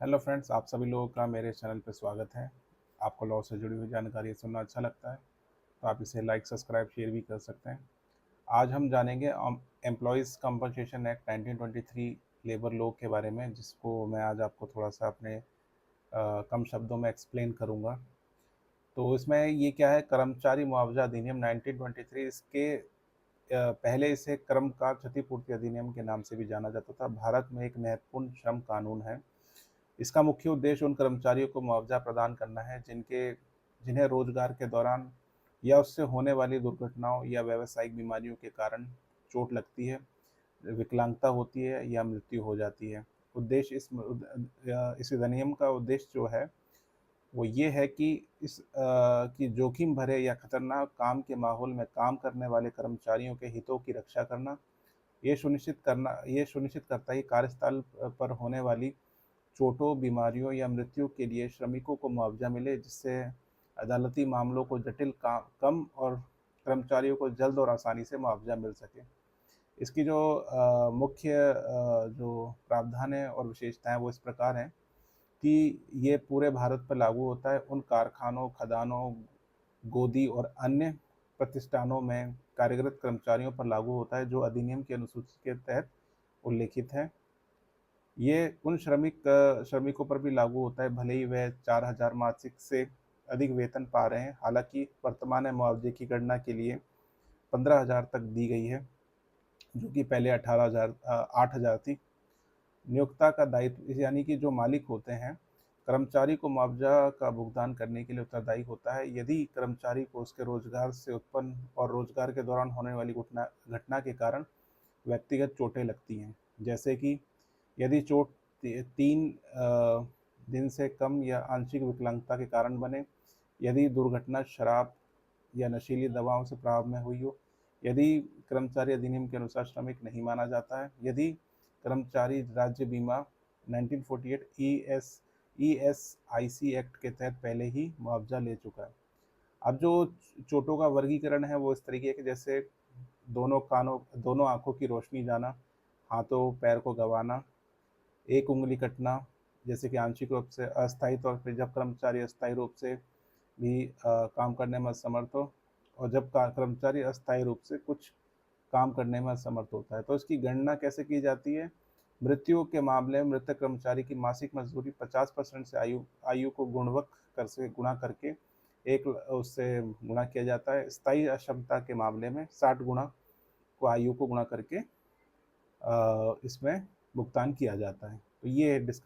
Hello friends, आप सभी लोगों का मेरे चैनल पर स्वागत है। आपको लॉ से जुड़ी हुई जानकारी सुनना अच्छा लगता है तो आप इसे लाइक, सब्सक्राइब, शेयर भी कर सकते हैं। आज हम जानेंगे employees compensation act 1923 labour law के बारे में, जिसको मैं आज आपको थोड़ा सा अपने कम शब्दों में एक्सप्लेन करूँगा। तो इसमें ये क्या है, कर्मचारी मुआवजा अधिनियम 1923, इसके पहले इसे कर्मकार क्षतिपूर्ति अधिनियम के नाम से भी जाना जाता था। भारत में एक महत्वपूर्ण श्रम कानून है। इसका मुख्य उद्देश्य उन कर्मचारियों को मुआवजा प्रदान करना है जिन्हें रोजगार के दौरान या उससे होने वाली दुर्घटनाओं या व्यावसायिक बीमारियों के कारण चोट लगती है, विकलांगता होती है या मृत्यु हो जाती है। उद्देश्य इस अधिनियम का उद्देश्य जो है वो ये है कि कि जोखिम भरे या खतरनाक काम के माहौल में काम करने वाले कर्मचारियों के हितों की रक्षा करना। ये सुनिश्चित करता है कि कार्यस्थल पर होने वाली चोटों, बीमारियों या मृत्यु के लिए श्रमिकों को मुआवजा मिले, जिससे अदालती मामलों को जटिल कम और कर्मचारियों को जल्द और आसानी से मुआवजा मिल सके। इसकी जो मुख्य जो प्रावधान है और विशेषताएं वो इस प्रकार हैं कि ये पूरे भारत पर लागू होता है। उन कारखानों, खदानों, गोदी और अन्य प्रतिष्ठानों में कार्यरत कर्मचारियों पर लागू होता है जो अधिनियम की अनुसूची के तहत उल्लिखित हैं। ये उन श्रमिकों पर भी लागू होता है, भले ही वह 4,000 मासिक से अधिक वेतन पा रहे हैं। हालांकि वर्तमान में मुआवजे की गणना के लिए 15,000 तक दी गई है, जो कि पहले 8,000 थी। नियोक्ता का दायित्व, यानी कि जो मालिक होते हैं, कर्मचारी को मुआवजा का भुगतान करने के लिए उत्तरदायी होता है यदि कर्मचारी को उसके रोजगार से उत्पन्न और रोजगार के दौरान होने वाली घटना के कारण व्यक्तिगत चोटें लगती हैं। जैसे कि यदि चोट 3 दिन से कम या आंशिक विकलांगता के कारण बने, यदि दुर्घटना शराब या नशीली दवाओं से प्रभाव में हुई हो, यदि कर्मचारी अधिनियम के अनुसार श्रमिक नहीं माना जाता है, यदि कर्मचारी राज्य बीमा 1948 ESIC एक्ट के तहत पहले ही मुआवजा ले चुका है। अब जो चोटों का वर्गीकरण है वो इस तरीके के, जैसे दोनों आंखों की रोशनी जाना, हाथों पैर को गंवाना, एक उंगली कटना, जैसे कि आंशिक रूप से अस्थायी तौर पे, जब कर्मचारी अस्थायी रूप से भी काम करने में असमर्थ हो, और जब कर्मचारी अस्थायी रूप से कुछ काम करने में असमर्थ होता है। तो इसकी गणना कैसे की जाती है? मृत्यु के मामले में मृतक कर्मचारी की मासिक मजदूरी 50% से आयु को गुणवक कर से गुणा करके उससे गुणा किया जाता है। स्थायी अक्षमता के मामले में 60 गुणा को आयु को गुणा करके इसमें भुगतान किया जाता है। तो ये डिस्कस